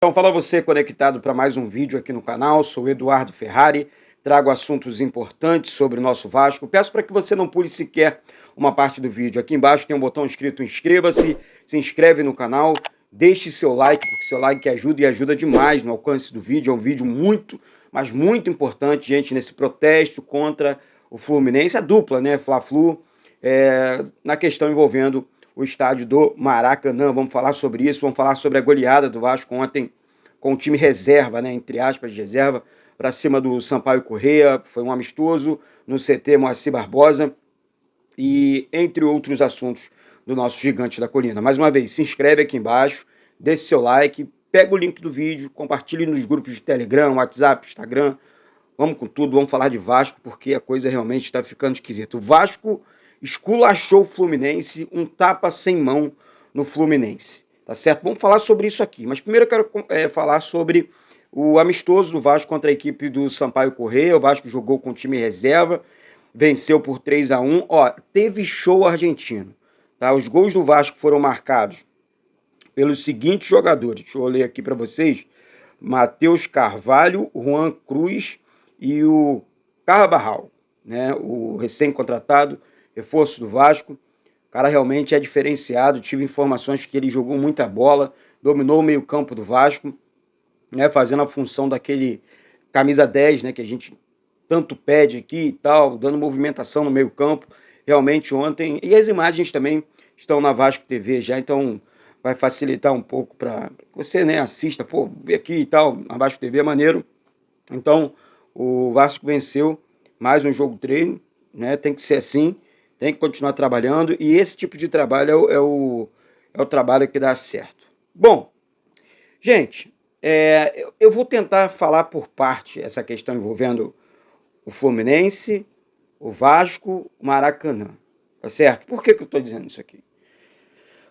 Então, fala você conectado para mais um vídeo aqui no canal. Sou Eduardo Ferrari, trago assuntos importantes sobre o nosso Vasco. Peço para que você não pule sequer uma parte do vídeo. Aqui embaixo tem um botão escrito inscreva-se, se inscreve no canal, deixe seu like, porque seu like ajuda e ajuda demais no alcance do vídeo. É um vídeo muito, mas muito importante, gente, nesse protesto contra o Fluminense, a dupla, né, Fla-Flu, na questão envolvendo o estádio do Maracanã. Vamos falar sobre isso, vamos falar sobre a goleada do Vasco ontem com o time reserva, né, entre aspas, de reserva, para cima do Sampaio Corrêa. Foi um amistoso no CT Moacir Barbosa e entre outros assuntos do nosso gigante da colina. Mais uma vez, se inscreve aqui embaixo, deixe seu like, pega o link do vídeo, compartilhe nos grupos de Telegram, WhatsApp, Instagram. Vamos com tudo, vamos falar de Vasco, porque a coisa realmente está ficando esquisita. O Vasco esculachou o Fluminense, um tapa sem mão no Fluminense. Tá certo? Vamos falar sobre isso aqui. Mas primeiro eu quero falar sobre o amistoso do Vasco contra a equipe do Sampaio Corrêa. O Vasco jogou com o time reserva, venceu por 3-1. Ó, teve show argentino. Tá? Os gols do Vasco foram marcados pelos seguintes jogadores. Deixa eu ler aqui para vocês. Matheus Carvalho, Juan Cruz e o Carvajal, né? O recém-contratado, reforço do Vasco. O cara realmente é diferenciado. Tive informações que ele jogou muita bola, dominou o meio-campo do Vasco, né? Fazendo a função daquele camisa 10, né? Que a gente tanto pede aqui e tal, dando movimentação no meio-campo. Realmente ontem. E as imagens também estão na Vasco TV já, então vai facilitar um pouco para que você, né, assista. Pô, vê aqui e tal, na Vasco TV é maneiro. Então, o Vasco venceu mais um jogo treino, né? Tem que ser assim, tem que continuar trabalhando, e esse tipo de trabalho é o trabalho que dá certo. Bom, gente, eu vou tentar falar por parte essa questão envolvendo o Fluminense, o Vasco, o Maracanã, tá certo? Por que eu estou dizendo isso aqui?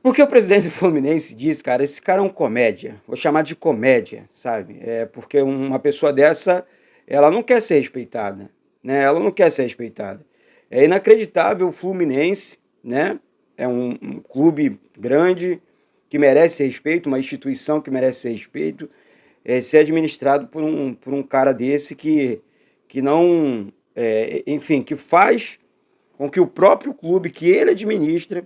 Porque o presidente do Fluminense diz, cara, esse cara é um comédia, vou chamar de comédia, sabe? Porque uma pessoa dessa, ela não quer ser respeitada, né? Ela não quer ser respeitada. É inacreditável o Fluminense, né? É um clube grande que merece respeito, uma instituição que merece respeito, ser administrado por um cara desse que não, enfim, que faz com que o próprio clube que ele administra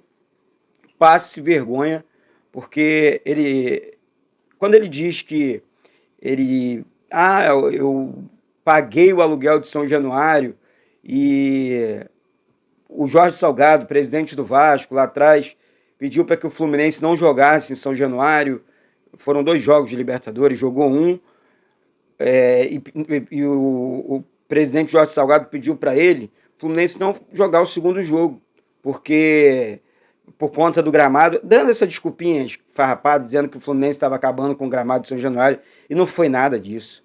passe vergonha, porque quando ele diz que eu paguei o aluguel de São Januário e o Jorge Salgado, presidente do Vasco, lá atrás, pediu para que o Fluminense não jogasse em São Januário. Foram 2 jogos de Libertadores, jogou um, e o presidente Jorge Salgado pediu para ele, o Fluminense, não jogar o segundo jogo, porque por conta do gramado, dando essa desculpinha farrapada, dizendo que o Fluminense estava acabando com o gramado de São Januário, e não foi nada disso.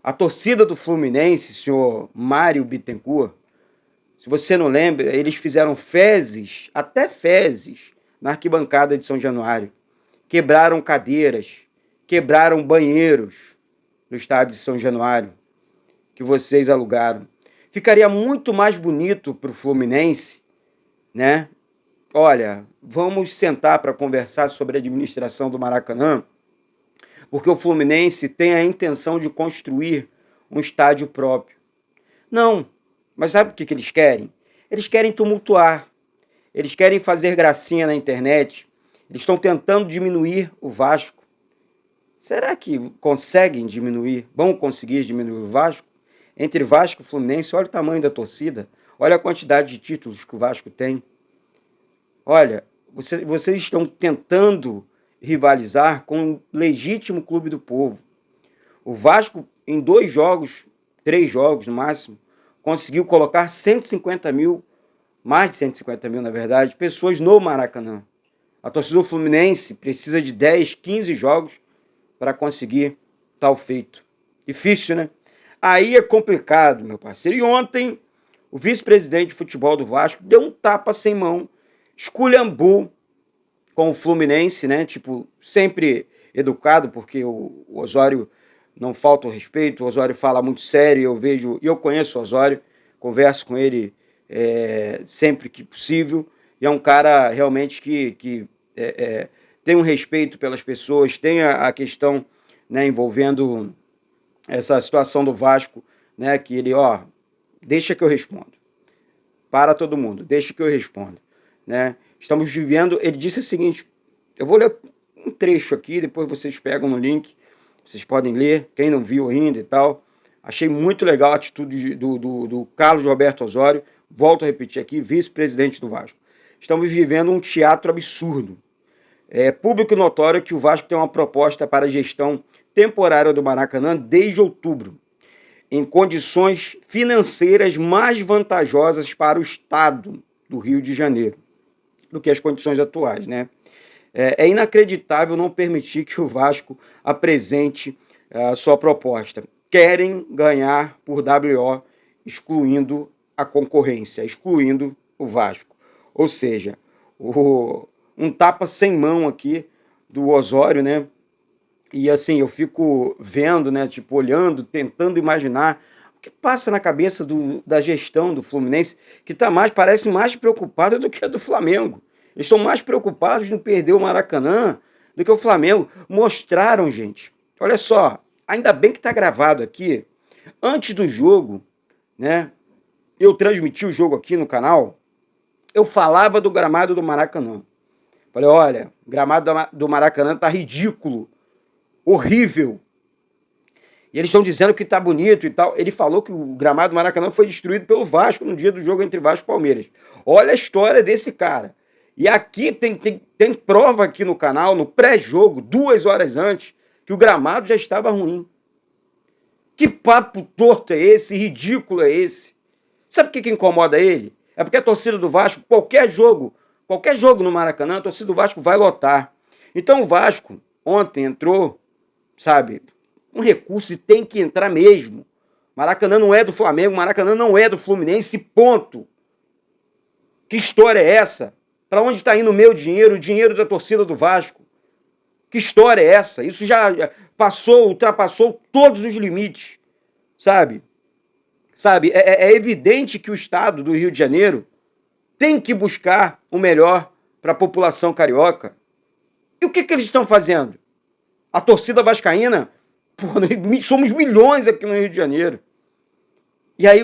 A torcida do Fluminense, senhor Mário Bittencourt, se você não lembra, eles fizeram fezes, até fezes, na arquibancada de São Januário. Quebraram cadeiras, quebraram banheiros no estádio de São Januário, que vocês alugaram. Ficaria muito mais bonito para o Fluminense, né? Olha, vamos sentar para conversar sobre a administração do Maracanã, porque o Fluminense tem a intenção de construir um estádio próprio. Não, mas sabe o que eles querem? Eles querem tumultuar, eles querem fazer gracinha na internet, eles estão tentando diminuir o Vasco. Será que conseguem diminuir, vão conseguir diminuir o Vasco? Entre Vasco e Fluminense, olha o tamanho da torcida, olha a quantidade de títulos que o Vasco tem. Olha, vocês estão tentando rivalizar com o legítimo clube do povo. O Vasco, em 2 jogos, 3 jogos no máximo, conseguiu colocar 150 mil, mais de 150 mil, na verdade, pessoas no Maracanã. A torcida do Fluminense precisa de 10, 15 jogos para conseguir tal feito. Difícil, né? Aí é complicado, meu parceiro. E ontem, o vice-presidente de futebol do Vasco deu um tapa sem mão, esculhambou com o Fluminense, né? Tipo, sempre educado, porque o Osório não falta o respeito, o Osório fala muito sério, eu conheço o Osório, converso com ele sempre que possível, e é um cara realmente que tem um respeito pelas pessoas, tem a questão né, envolvendo essa situação do Vasco, né, que ele, ó, deixa que eu respondo. Para todo mundo, deixa que eu respondo, né? Estamos vivendo, ele disse o seguinte, eu vou ler um trecho aqui, depois vocês pegam no link, vocês podem ler, quem não viu ainda e tal. Achei muito legal a atitude do Carlos Roberto Osório, volto a repetir aqui, vice-presidente do Vasco. Estamos vivendo um teatro absurdo. É público e notório que o Vasco tem uma proposta para a gestão temporária do Maracanã desde outubro, em condições financeiras mais vantajosas para o Estado do Rio de Janeiro do que as condições atuais, né? É inacreditável não permitir que o Vasco apresente a sua proposta. Querem ganhar por WO, excluindo a concorrência, excluindo o Vasco. Ou seja, um tapa sem mão aqui do Osório, né? E assim, eu fico vendo, né, tipo, olhando, tentando imaginar o que passa na cabeça da gestão do Fluminense, que parece mais preocupada do que a do Flamengo. Eles estão mais preocupados em perder o Maracanã do que o Flamengo. Mostraram, gente, olha só, ainda bem que está gravado aqui, antes do jogo, né, eu transmiti o jogo aqui no canal, eu falava do gramado do Maracanã. Falei, olha, o gramado do Maracanã tá ridículo, horrível. E eles estão dizendo que tá bonito e tal. Ele falou que o gramado do Maracanã foi destruído pelo Vasco no dia do jogo entre Vasco e Palmeiras. Olha a história desse cara. E aqui tem prova aqui no canal, no pré-jogo, 2 horas antes, que o gramado já estava ruim. Que papo torto é esse, ridículo é esse? Sabe o que incomoda ele? É porque a torcida do Vasco, qualquer jogo no Maracanã, a torcida do Vasco vai lotar. Então o Vasco ontem entrou, sabe, um recurso e tem que entrar mesmo. Maracanã não é do Flamengo, Maracanã não é do Fluminense, ponto. Que história é essa? Para onde está indo o meu dinheiro, o dinheiro da torcida do Vasco? Que história é essa? Isso já ultrapassou todos os limites, sabe? É evidente que o Estado do Rio de Janeiro tem que buscar o melhor para a população carioca. E o que eles estão fazendo? A torcida vascaína, pô, somos milhões aqui no Rio de Janeiro. E aí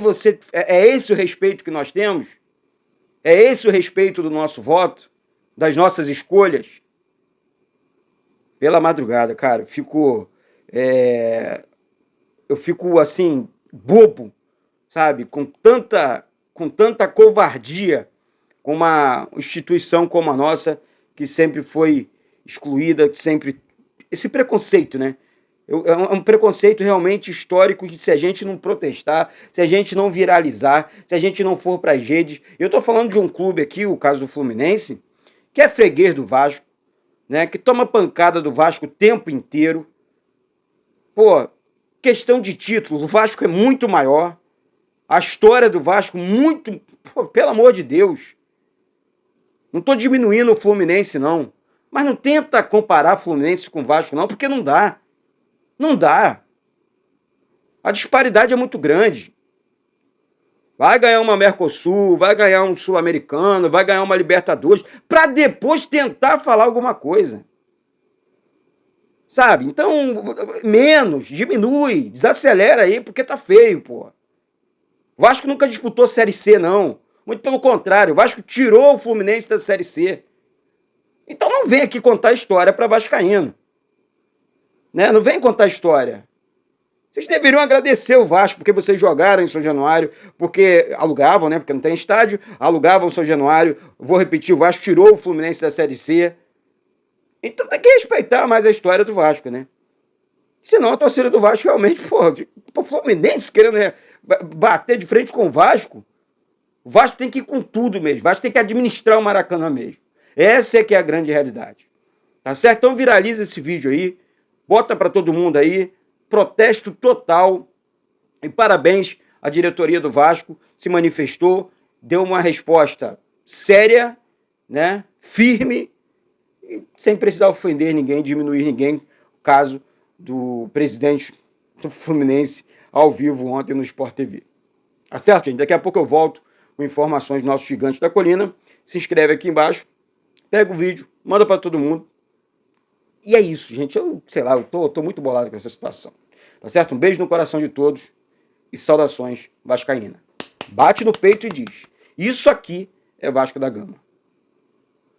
é esse o respeito que nós temos? É esse o respeito do nosso voto? Das nossas escolhas? Pela madrugada, cara, eu fico assim, bobo, sabe? Com tanta covardia com uma instituição como a nossa, que sempre foi excluída, que sempre... Esse preconceito, né? É um preconceito realmente histórico que se a gente não protestar, se a gente não viralizar, se a gente não for para as redes... Eu estou falando de um clube aqui, o caso do Fluminense, que é freguês do Vasco, né? Que toma pancada do Vasco o tempo inteiro. Pô, questão de título, o Vasco é muito maior. A história do Vasco muito... Pô, pelo amor de Deus. Não estou diminuindo o Fluminense, não. Mas não tenta comparar Fluminense com o Vasco, não, porque não dá. Não dá. A disparidade é muito grande. Vai ganhar uma Mercosul, vai ganhar um Sul-Americano, vai ganhar uma Libertadores, para depois tentar falar alguma coisa. Sabe? Então, menos, diminui, desacelera aí, porque tá feio, pô. O Vasco nunca disputou Série C, não. Muito pelo contrário, o Vasco tirou o Fluminense da Série C. Então não vem aqui contar história para vascaíno. Né? Não vem contar história. Vocês deveriam agradecer o Vasco, porque vocês jogaram em São Januário, porque alugavam, né? Porque não tem estádio, alugavam São Januário. Vou repetir, o Vasco tirou o Fluminense da Série C. Então tem que respeitar mais a história do Vasco, né? Senão a torcida do Vasco realmente, o Fluminense querendo bater de frente com o Vasco. O Vasco tem que ir com tudo mesmo. O Vasco tem que administrar o Maracanã mesmo. Essa é que é a grande realidade. Tá certo? Então viraliza esse vídeo aí. Bota para todo mundo aí. Protesto total. E parabéns à diretoria do Vasco. Se manifestou. Deu uma resposta séria, né? Firme. E sem precisar ofender ninguém, diminuir ninguém. O caso do presidente do Fluminense ao vivo ontem no Sport TV. Tá certo, gente? Daqui a pouco eu volto com informações do nosso gigante da colina. Se inscreve aqui embaixo, pega o vídeo, manda para todo mundo. E é isso, gente. Sei lá, eu tô muito bolado com essa situação. Tá certo? Um beijo no coração de todos e saudações vascaína. Bate no peito e diz: isso aqui é Vasco da Gama.